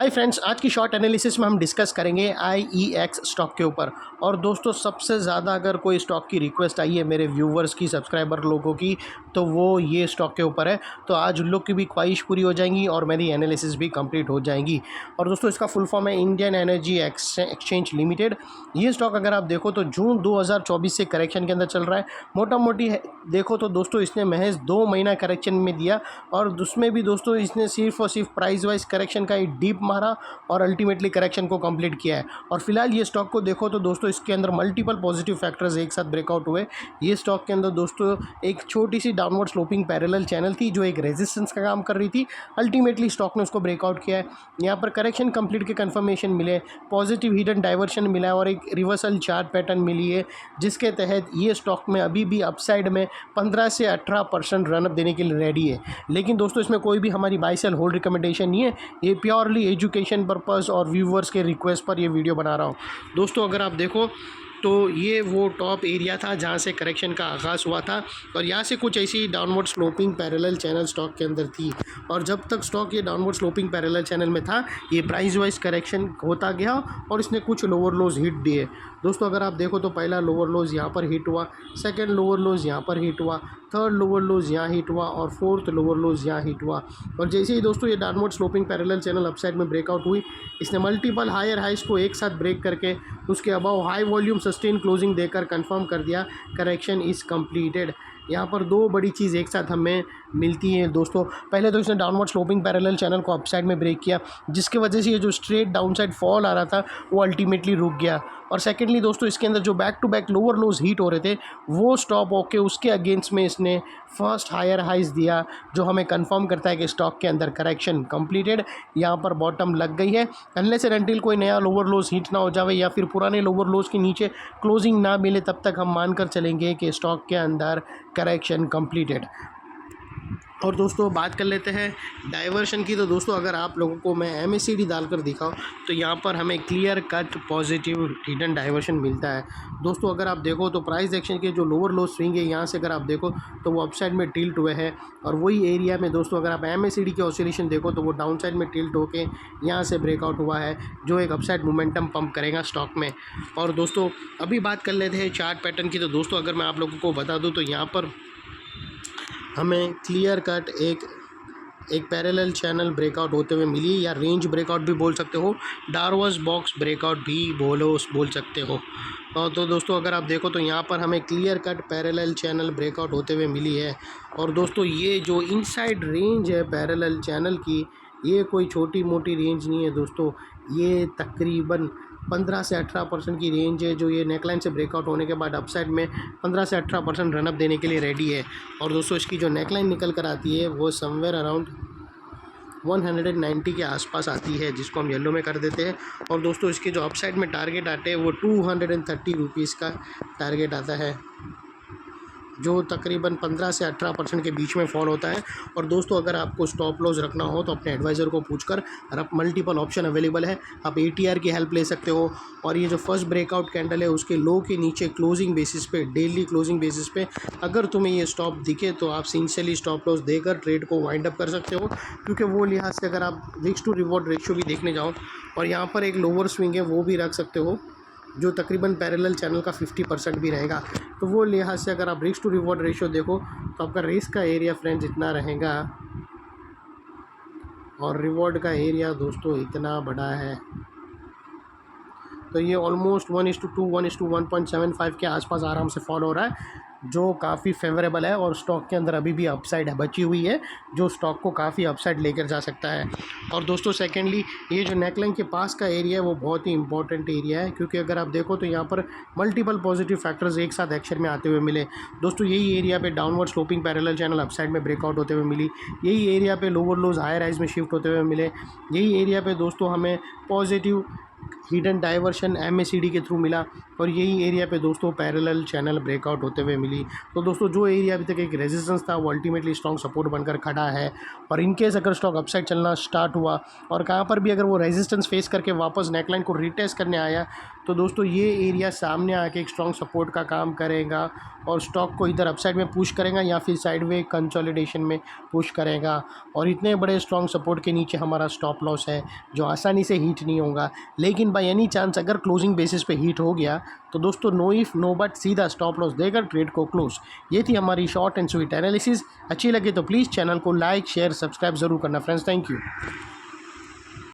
Hi friends, आज की short analysis में हम डिस्कस करेंगे IEX स्टॉक के ऊपर। और दोस्तों, सबसे ज़्यादा अगर कोई स्टॉक की रिक्वेस्ट आई है मेरे व्यूवर्स की, सब्सक्राइबर लोगों की, तो वो ये स्टॉक के ऊपर है। तो आज उन लोग की भी ख्वाहिश पूरी हो जाएंगी और मेरी एनालिसिस भी कंप्लीट हो जाएंगी। और दोस्तों, इसका फुल फॉर्म है इंडियन एनर्जी एक्सचेंज लिमिटेड। ये स्टॉक अगर आप देखो तो जून 2024 से करेक्शन के अंदर चल रहा है। मोटा मोटी देखो तो दोस्तों, इसने महज 2 महीना करेक्शन में दिया और उसमें भी दोस्तों इसने सिर्फ और सिर्फ प्राइस वाइज करेक्शन का ही डीप मारा और अल्टीमेटली करेक्शन को कंप्लीट किया है। और फिलहाल ये स्टॉक को देखो तो दोस्तों, इसके अंदर मल्टीपल पॉजिटिव फैक्टर्स एक साथ ब्रेकआउट हुए। ये स्टॉक के अंदर दोस्तों एक छोटी सी डाउनवर्ड स्लोपिंग पैरेलल चैनल थी जो एक रेजिस्टेंस का काम कर रही थी। अल्टीमेटली स्टॉक ने उसको ब्रेकआउट किया है। यहाँ पर करेक्शन कंप्लीट के कंफर्मेशन मिले, पॉजिटिव हिडन डाइवर्शन मिला है और एक रिवर्सल चार्ट पैटर्न मिली है, जिसके तहत ये स्टॉक में अभी भी अपसाइड में 15 से 18% रनअप देने के लिए रेडी है। लेकिन दोस्तों, इसमें कोई भी हमारी बाय सेल होल्ड रिकमेंडेशन नहीं है। ये प्योरली एजुकेशन पर्पस और व्यूवर्स के रिक्वेस्ट पर ये वीडियो बना रहा हूँ। दोस्तों, अगर आप देखो तो ये वो टॉप एरिया था जहाँ से करेक्शन का आगाज़ हुआ था और यहाँ से कुछ ऐसी downward sloping parallel channel stock के अंदर थी। और जब तक स्टॉक ये डाउनवर्ड स्लोपिंग पैरेलल चैनल में था, ये प्राइस वाइज करेक्शन होता गया और इसने कुछ लोअर लोज हिट दिए। दोस्तों, अगर आप देखो तो पहला लोअर लोज यहाँ पर हिट हुआ, सेकंड लोअर लोज यहाँ पर हिट हुआ, थर्ड लोअर लोज यहाँ हिट हुआ और फोर्थ लोअर लोज यहाँ हिट हुआ। और जैसे ही दोस्तों ये downward sloping parallel channel upside में ब्रेकआउट हुई, इसने मल्टीपल हायर हाइस को एक साथ ब्रेक करके उसके above high volume sustain closing देकर कंफर्म कर दिया करेक्शन इज़ कंप्लीटेड। यहाँ पर दो बड़ी चीज़ एक साथ हमें मिलती हैं दोस्तों। पहले तो इसने डाउनवर्ड स्लोपिंग पैरेलल चैनल को अपसाइड में ब्रेक किया, जिसकी वजह से ये जो स्ट्रेट डाउनसाइड फॉल आ रहा था वो अल्टीमेटली रुक गया। और सेकेंडली दोस्तों, इसके अंदर जो बैक टू बैक लोअर लोज हीट हो रहे थे वो स्टॉप होके उसके अगेंस्ट में इसने फर्स्ट हायर हाइज दिया, जो हमें कंफर्म करता है कि स्टॉक के अंदर करेक्शन कंप्लीटेड। यहाँ पर बॉटम लग गई है। अनलेस एंड अनटिल कोई नया लोअर लोज हीट ना हो जाए या फिर पुराने लोअर लोज के नीचे क्लोजिंग ना मिले, तब तक हम मानकर चलेंगे कि स्टॉक के अंदर करेक्शन कंप्लीटेड। और दोस्तों, बात कर लेते हैं डाइवर्शन की। तो दोस्तों, अगर आप लोगों को मैं MACD डालकर दिखाऊं तो यहाँ पर हमें clear cut positive hidden diversion मिलता है। दोस्तों, अगर आप देखो तो प्राइस एक्शन के जो लोअर लो स्विंग है, यहाँ से अगर आप देखो तो वो अपसाइड में टिल्ट हुए हैं और वही एरिया में दोस्तों अगर आप MACD की ऑसिलेशन देखो तो वो डाउन साइड में टिल्ट होके यहाँ से ब्रेकआउट हुआ है, जो एक अपसाइड मोमेंटम पंप करेगा स्टॉक में। और दोस्तों, अभी बात कर लेते हैं चार्ट पैटर्न की। तो दोस्तों, अगर मैं आप लोगों को बता दूँ तो यहाँ पर हमें क्लियर कट एक पैरेलल चैनल ब्रेकआउट होते हुए मिली, या रेंज ब्रेकआउट भी बोल सकते हो, डार्वर्स बॉक्स ब्रेकआउट भी बोल सकते हो। और तो दोस्तों, अगर आप देखो तो यहाँ पर हमें clear cut parallel channel breakout होते हुए मिली है। और दोस्तों, ये जो इनसाइड रेंज है पैरेलल चैनल की, ये कोई छोटी मोटी रेंज नहीं है दोस्तों। ये तकरीबन 15 से 18% की रेंज है, जो ये नेकलाइन से ब्रेकआउट होने के बाद अपसाइड में 15 से 18% रनअप देने के लिए रेडी है। और दोस्तों, इसकी जो नेकलाइन निकल कर आती है वो समवेयर अराउंड 190 के आसपास आती है, जिसको हम येलो में कर देते हैं। और दोस्तों, इसके जो अपसाइड में टारगेट आते हैं वो 230 रुपीज़ का टारगेट आता है, जो तकरीबन 15 से 18% के बीच में फॉल होता है। और दोस्तों, अगर आपको स्टॉप लॉस रखना हो तो अपने एडवाइज़र को पूछकर, और आप मल्टीपल ऑप्शन अवेलेबल है, आप ATR की हेल्प ले सकते हो। और ये जो फर्स्ट ब्रेकआउट कैंडल है उसके लो के नीचे क्लोजिंग बेसिस पे, डेली क्लोजिंग बेसिस पे अगर तुम्हें ये स्टॉप दिखे तो आप सिंसियरली स्टॉप लॉस देकर ट्रेड को वाइंड अप कर सकते हो। क्योंकि वो लिहाज से अगर आप रिस्क टू रिवॉर्ड रेशियो भी देखने जाओ और यहाँ पर एक लोअर स्विंग है वो भी रख सकते हो, जो तकरीबन पैरेलल चैनल का 50% भी रहेगा। तो वो लिहाज से अगर आप रिस्क टू रिवॉर्ड रेशियो देखो तो आपका रिस्क का एरिया फ्रेंड्स इतना रहेगा और रिवॉर्ड का एरिया दोस्तों इतना बड़ा है। तो ये ऑलमोस्ट 1:2 1:1.75 के आसपास आराम से फॉल हो रहा है, जो काफ़ी फेवरेबल है। और स्टॉक के अंदर अभी भी अपसाइड बची हुई है, जो स्टॉक को काफ़ी अपसाइड लेकर जा सकता है। और दोस्तों, सेकेंडली, ये जो नेकलाइन के पास का एरिया है वो बहुत ही इंपॉर्टेंट एरिया है, क्योंकि अगर आप देखो तो यहाँ पर मल्टीपल पॉजिटिव फैक्टर्स एक साथ एक्शन में आते हुए मिले। दोस्तों, यही एरिया पे downward sloping parallel channel upside में ब्रेकआउट होते हुए मिली, यही एरिया पे लोअर लोज हायर हाइज में शिफ्ट होते हुए मिले, यही एरिया पे दोस्तों हमें पॉजिटिव हिडन डाइवर्शन MACD के थ्रू मिला और यही एरिया पे दोस्तों पैरेलल चैनल ब्रेकआउट होते हुए मिली। तो दोस्तों जो एरिया अभी तक एक रेजिस्टेंस था वो अल्टीमेटली स्ट्रॉन्ग सपोर्ट बनकर खड़ा है। और इनकेस अगर स्टॉक अपसाइड चलना स्टार्ट हुआ और कहाँ पर भी अगर वो रेजिस्टेंस फेस करके वापस नेकलाइन को रिटेस्ट करने आया तो दोस्तों ये एरिया सामने आके एक स्ट्रॉन्ग सपोर्ट का काम करेगा और स्टॉक को इधर अपसाइड में पुश करेगा या फिर साइडवे कंसोलिडेशन में पुश करेगा। और इतने बड़े स्ट्रॉन्ग सपोर्ट के नीचे हमारा स्टॉप लॉस है जो आसानी से हीट नहीं होगा। लेकिन बाय एनी चांस अगर क्लोजिंग बेसिस पे हीट हो गया तो दोस्तों नो इफ़ नो बट सीधा स्टॉप लॉस देकर ट्रेड को क्लोज। ये थी हमारी शॉर्ट एंड स्वीट एनालिसिस। अच्छी लगे तो प्लीज़ चैनल को लाइक शेयर सब्सक्राइब ज़रूर करना फ्रेंड्स। Thank you.